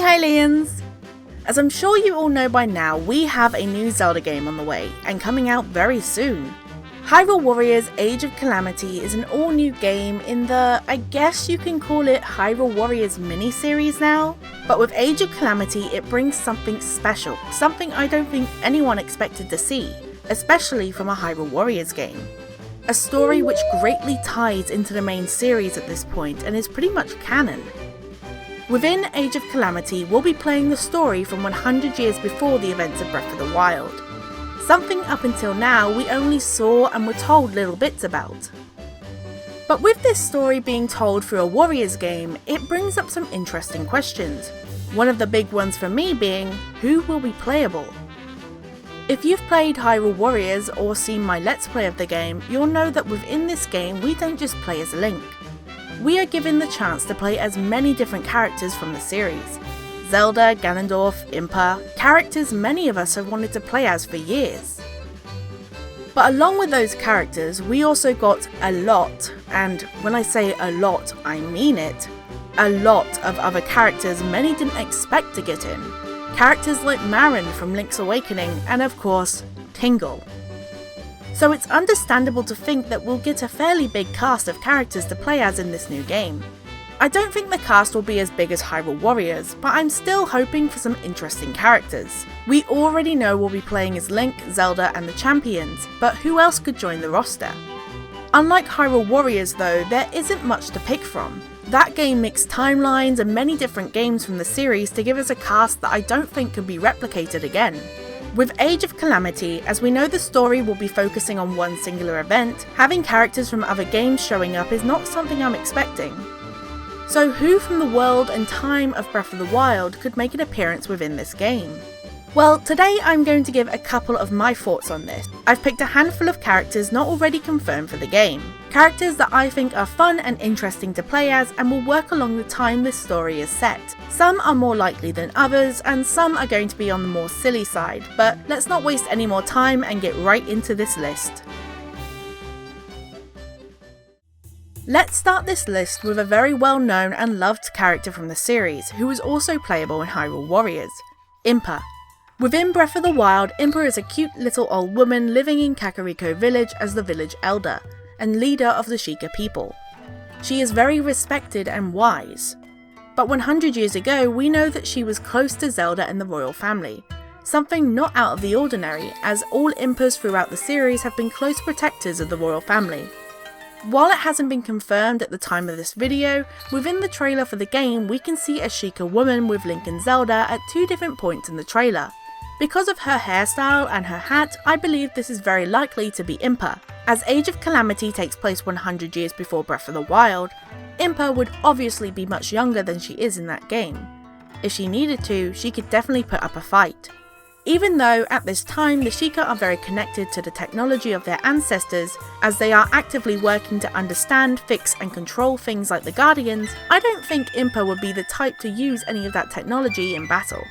Hylians! As I'm sure you all know by now, we have a new Zelda game on the way, and coming out very soon. Hyrule Warriors Age of Calamity is an all-new game in the, I guess you can call it Hyrule Warriors mini-series now, but with Age of Calamity it brings something special, something I don't think anyone expected to see, especially from a Hyrule Warriors game. A story which greatly ties into the main series at this point and is pretty much canon. Within Age of Calamity, we'll be playing the story from 100 years before the events of Breath of the Wild. Something up until now we only saw and were told little bits about. But with this story being told through a Warriors game, it brings up some interesting questions. One of the big ones for me being, who will be playable? If you've played Hyrule Warriors or seen my Let's Play of the game, you'll know that within this game we don't just play as Link. We are given the chance to play as many different characters from the series. Zelda, Ganondorf, Impa, characters many of us have wanted to play as for years. But along with those characters, we also got a lot, and when I say a lot, I mean it, a lot of other characters many didn't expect to get in. Characters like Marin from Link's Awakening, and of course, Tingle. So it's understandable to think that we'll get a fairly big cast of characters to play as in this new game. I don't think the cast will be as big as Hyrule Warriors, but I'm still hoping for some interesting characters. We already know we'll be playing as Link, Zelda and the Champions, but who else could join the roster? Unlike Hyrule Warriors though, there isn't much to pick from. That game mixed timelines and many different games from the series to give us a cast that I don't think can be replicated again. With Age of Calamity, as we know the story will be focusing on one singular event, having characters from other games showing up is not something I'm expecting. So who from the world and time of Breath of the Wild could make an appearance within this game? Well, today I'm going to give a couple of my thoughts on this. I've picked a handful of characters not already confirmed for the game. Characters that I think are fun and interesting to play as and will work along the time this story is set. Some are more likely than others, and some are going to be on the more silly side, but let's not waste any more time and get right into this list. Let's start this list with a very well known and loved character from the series, who is also playable in Hyrule Warriors, Impa. Within Breath of the Wild, Impa is a cute little old woman living in Kakariko Village as the village elder, and leader of the Sheikah people. She is very respected and wise. But 100 years ago, we know that she was close to Zelda and the royal family, something not out of the ordinary, as all Impas throughout the series have been close protectors of the royal family. While it hasn't been confirmed at the time of this video, within the trailer for the game we can see a Sheikah woman with Link and Zelda at two different points in the trailer. Because of her hairstyle and her hat, I believe this is very likely to be Impa. As Age of Calamity takes place 100 years before Breath of the Wild, Impa would obviously be much younger than she is in that game. If she needed to, she could definitely put up a fight. Even though at this time the Sheikah are very connected to the technology of their ancestors, as they are actively working to understand, fix and control things like the Guardians, I don't think Impa would be the type to use any of that technology in battle.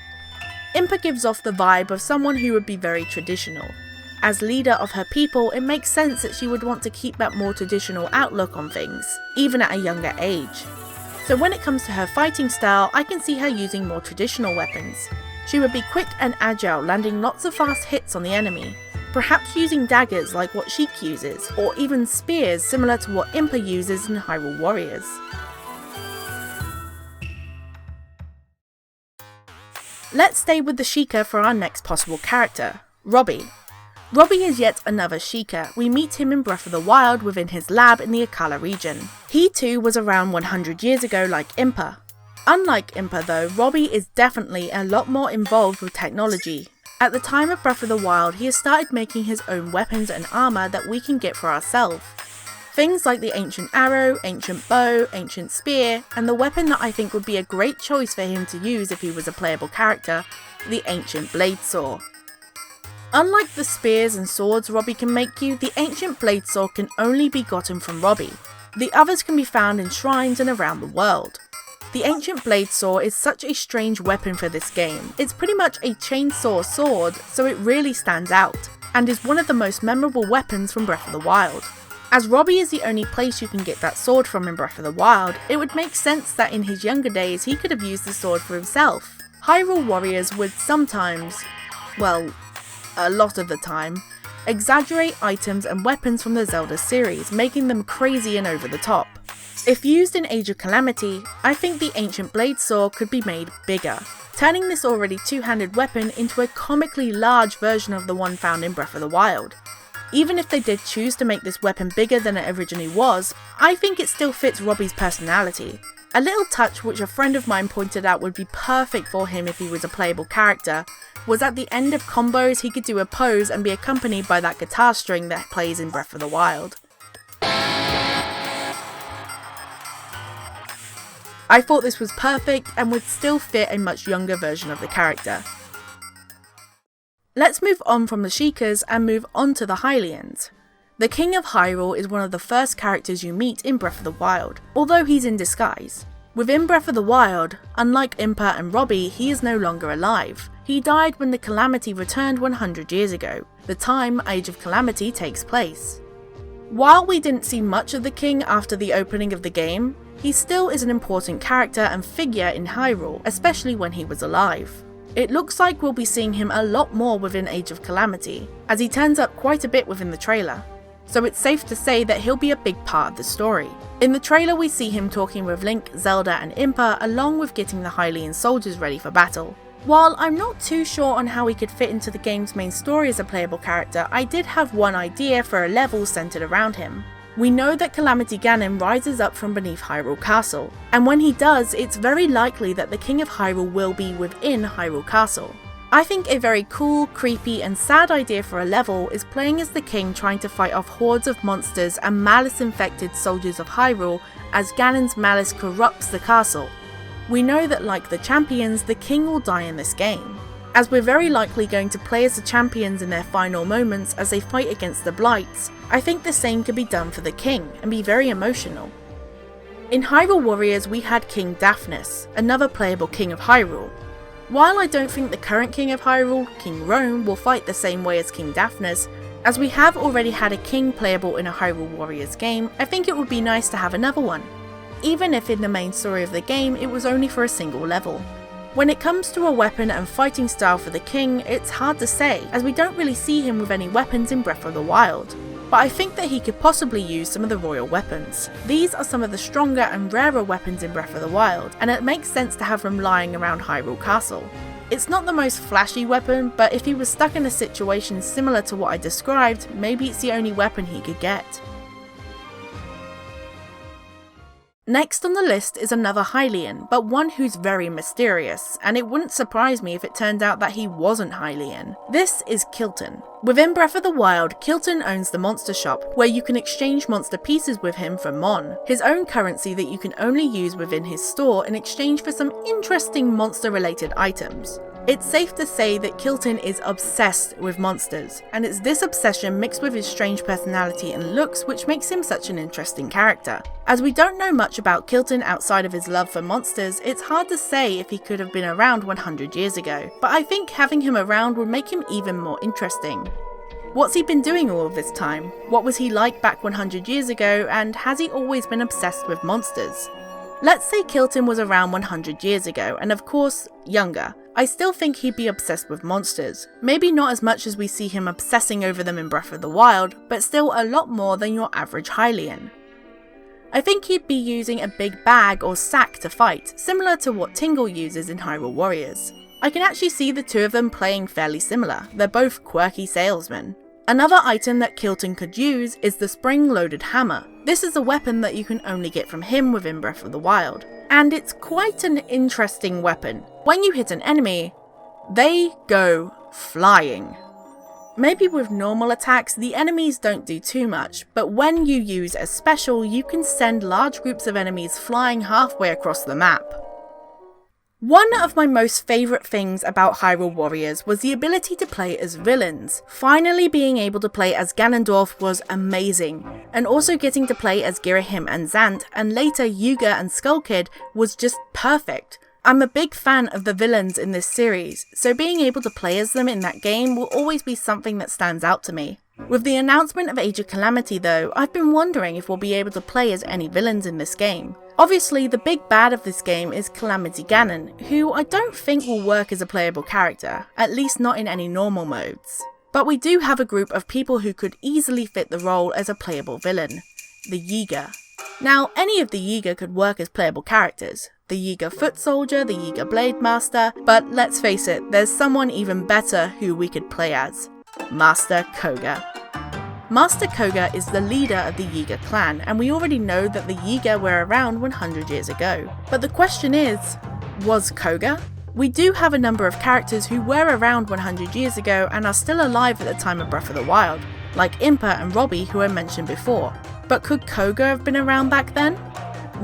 Impa gives off the vibe of someone who would be very traditional. As leader of her people, it makes sense that she would want to keep that more traditional outlook on things, even at a younger age. So when it comes to her fighting style, I can see her using more traditional weapons. She would be quick and agile, landing lots of fast hits on the enemy, perhaps using daggers like what Sheik uses, or even spears similar to what Impa uses in Hyrule Warriors. Let's stay with the Sheikah for our next possible character, Robbie. Robbie is yet another Sheikah. We meet him in Breath of the Wild within his lab in the Akkala region. He too was around 100 years ago like Impa. Unlike Impa though, Robbie is definitely a lot more involved with technology. At the time of Breath of the Wild, he has started making his own weapons and armour that we can get for ourselves. Things like the ancient arrow, ancient bow, ancient spear, and the weapon that I think would be a great choice for him to use if he was a playable character, the ancient blade saw. Unlike the spears and swords Robbie can make you, the ancient blade saw can only be gotten from Robbie. The others can be found in shrines and around the world. The ancient blade saw is such a strange weapon for this game. It's pretty much a chainsaw sword, so it really stands out, and is one of the most memorable weapons from Breath of the Wild. As Robbie is the only place you can get that sword from in Breath of the Wild, it would make sense that in his younger days he could have used the sword for himself. Hyrule warriors would sometimes, well, a lot of the time, exaggerate items and weapons from the Zelda series, making them crazy and over the top. If used in Age of Calamity, I think the ancient blade saw could be made bigger, turning this already two-handed weapon into a comically large version of the one found in Breath of the Wild. Even if they did choose to make this weapon bigger than it originally was, I think it still fits Robbie's personality. A little touch which a friend of mine pointed out would be perfect for him if he was a playable character was at the end of combos he could do a pose and be accompanied by that guitar string that plays in Breath of the Wild. I thought this was perfect and would still fit a much younger version of the character. Let's move on from the Sheikahs and move on to the Hylians. The King of Hyrule is one of the first characters you meet in Breath of the Wild, although he's in disguise. Within Breath of the Wild, unlike Impa and Robbie, he is no longer alive. He died when the Calamity returned 100 years ago, the time Age of Calamity takes place. While we didn't see much of the king after the opening of the game, he still is an important character and figure in Hyrule, especially when he was alive. It looks like we'll be seeing him a lot more within Age of Calamity, as he turns up quite a bit within the trailer, so it's safe to say that he'll be a big part of the story. In the trailer we see him talking with Link, Zelda and Impa, along with getting the Hylian soldiers ready for battle. While I'm not too sure on how he could fit into the game's main story as a playable character, I did have one idea for a level centered around him. We know that Calamity Ganon rises up from beneath Hyrule Castle, and when he does, it's very likely that the King of Hyrule will be within Hyrule Castle. I think a very cool, creepy and sad idea for a level is playing as the king trying to fight off hordes of monsters and malice-infected soldiers of Hyrule as Ganon's malice corrupts the castle. We know that like the champions, the king will die in this game. As we're very likely going to play as the champions in their final moments as they fight against the blights, I think the same could be done for the king and be very emotional. In Hyrule Warriors we had King Daphnis, another playable king of Hyrule. While I don't think the current king of Hyrule, King Rhoam, will fight the same way as King Daphnis, as we have already had a king playable in a Hyrule Warriors game, I think it would be nice to have another one. Even if in the main story of the game it was only for a single level. When it comes to a weapon and fighting style for the king, it's hard to say, as we don't really see him with any weapons in Breath of the Wild. But I think that he could possibly use some of the royal weapons. These are some of the stronger and rarer weapons in Breath of the Wild, and it makes sense to have them lying around Hyrule Castle. It's not the most flashy weapon, but if he was stuck in a situation similar to what I described, maybe it's the only weapon he could get. Next on the list is another Hylian, but one who's very mysterious, and it wouldn't surprise me if it turned out that he wasn't Hylian. This is Kilton. Within Breath of the Wild, Kilton owns the monster shop, where you can exchange monster pieces with him for Mon, his own currency that you can only use within his store in exchange for some interesting monster-related items. It's safe to say that Kilton is obsessed with monsters, and it's this obsession mixed with his strange personality and looks which makes him such an interesting character. As we don't know much about Kilton outside of his love for monsters, it's hard to say if he could have been around 100 years ago, but I think having him around would make him even more interesting. What's he been doing all of this time? What was he like back 100 years ago, and has he always been obsessed with monsters? Let's say Kilton was around 100 years ago, and of course, younger. I still think he'd be obsessed with monsters. Maybe not as much as we see him obsessing over them in Breath of the Wild, but still a lot more than your average Hylian. I think he'd be using a big bag or sack to fight, similar to what Tingle uses in Hyrule Warriors. I can actually see the two of them playing fairly similar. They're both quirky salesmen. Another item that Kilton could use is the spring-loaded hammer. This is a weapon that you can only get from him within Breath of the Wild, and it's quite an interesting weapon. When you hit an enemy, they go flying. Maybe with normal attacks, the enemies don't do too much, but when you use a special, you can send large groups of enemies flying halfway across the map. One of my most favourite things about Hyrule Warriors was the ability to play as villains. Finally being able to play as Ganondorf was amazing, and also getting to play as Girahim and Zant, and later Yuga and Skull Kid was just perfect. I'm a big fan of the villains in this series, so being able to play as them in that game will always be something that stands out to me. With the announcement of Age of Calamity though, I've been wondering if we'll be able to play as any villains in this game. Obviously, the big bad of this game is Calamity Ganon, who I don't think will work as a playable character, at least not in any normal modes. But we do have a group of people who could easily fit the role as a playable villain, the Yiga. Now, any of the Yiga could work as playable characters, the Yiga Foot Soldier, the Yiga Blade Master, but let's face it, there's someone even better who we could play as, Master Koga. Master Koga is the leader of the Yiga clan, and we already know that the Yiga were around 100 years ago. But the question is, was Koga? We do have a number of characters who were around 100 years ago and are still alive at the time of Breath of the Wild, like Impa and Robbie who I mentioned before. But could Koga have been around back then?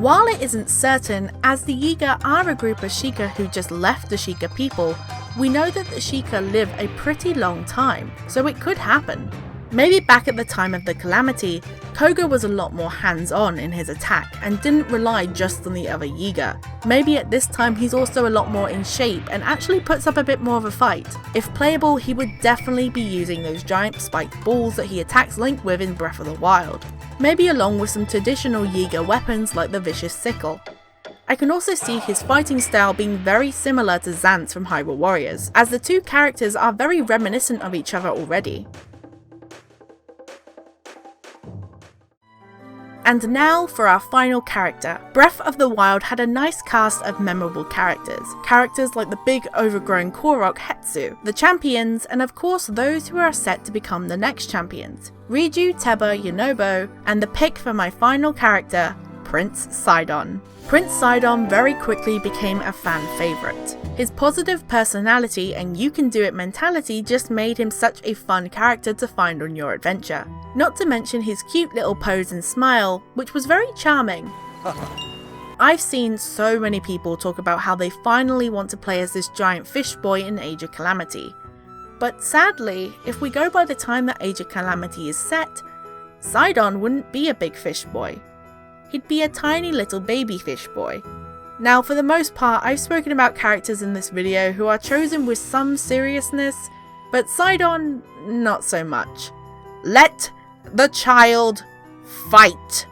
While it isn't certain, as the Yiga are a group of Sheikah who just left the Sheikah people, we know that the Sheikah live a pretty long time, so it could happen. Maybe back at the time of the Calamity, Koga was a lot more hands-on in his attack and didn't rely just on the other Yiga. Maybe at this time he's also a lot more in shape and actually puts up a bit more of a fight. If playable, he would definitely be using those giant spiked balls that he attacks Link with in Breath of the Wild. Maybe along with some traditional Yiga weapons like the Vicious Sickle. I can also see his fighting style being very similar to Zant's from Hyrule Warriors, as the two characters are very reminiscent of each other already. And now for our final character. Breath of the Wild had a nice cast of memorable characters. Characters like the big overgrown Korok Hetsu, the champions, and of course those who are set to become the next champions. Riju, Teba, Yonobo, and the pick for my final character, Prince Sidon. Prince Sidon very quickly became a fan favourite. His positive personality and you can do it mentality just made him such a fun character to find on your adventure. Not to mention his cute little pose and smile, which was very charming. I've seen so many people talk about how they finally want to play as this giant fish boy in Age of Calamity. But sadly, if we go by the time that Age of Calamity is set, Sidon wouldn't be a big fish boy. He'd be a tiny little baby fish boy. Now, for the most part, I've spoken about characters in this video who are chosen with some seriousness, but Sidon, not so much. Let the child fight!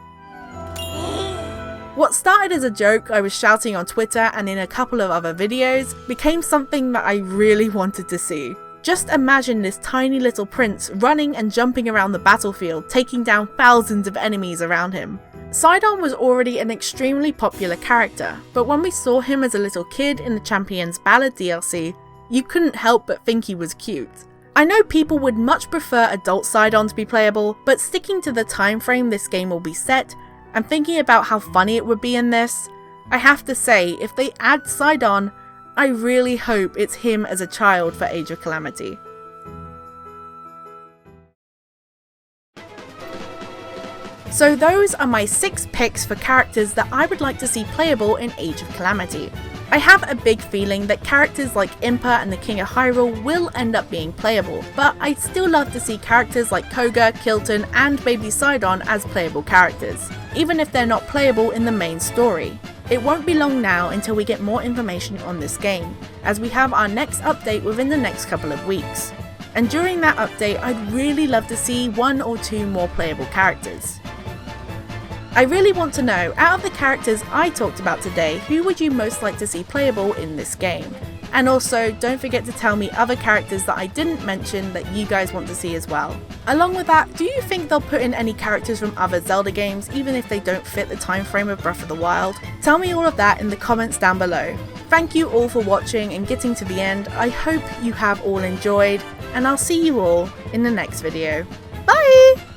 What started as a joke I was shouting on Twitter and in a couple of other videos became something that I really wanted to see. Just imagine this tiny little prince running and jumping around the battlefield, taking down thousands of enemies around him. Sidon was already an extremely popular character, but when we saw him as a little kid in the Champion's Ballad DLC, you couldn't help but think he was cute. I know people would much prefer adult Sidon to be playable, but sticking to the time frame this game will be set, and thinking about how funny it would be in this, I have to say, if they add Sidon, I really hope it's him as a child for Age of Calamity. So those are my 6 picks for characters that I would like to see playable in Age of Calamity. I have a big feeling that characters like Impa and the King of Hyrule will end up being playable, but I'd still love to see characters like Koga, Kilton and Baby Sidon as playable characters, even if they're not playable in the main story. It won't be long now until we get more information on this game, as we have our next update within the next couple of weeks. And during that update, I'd really love to see 1 or 2 more playable characters. I really want to know, out of the characters I talked about today, who would you most like to see playable in this game? And also, don't forget to tell me other characters that I didn't mention that you guys want to see as well. Along with that, do you think they'll put in any characters from other Zelda games, even if they don't fit the time frame of Breath of the Wild? Tell me all of that in the comments down below. Thank you all for watching and getting to the end. I hope you have all enjoyed, and I'll see you all in the next video. Bye!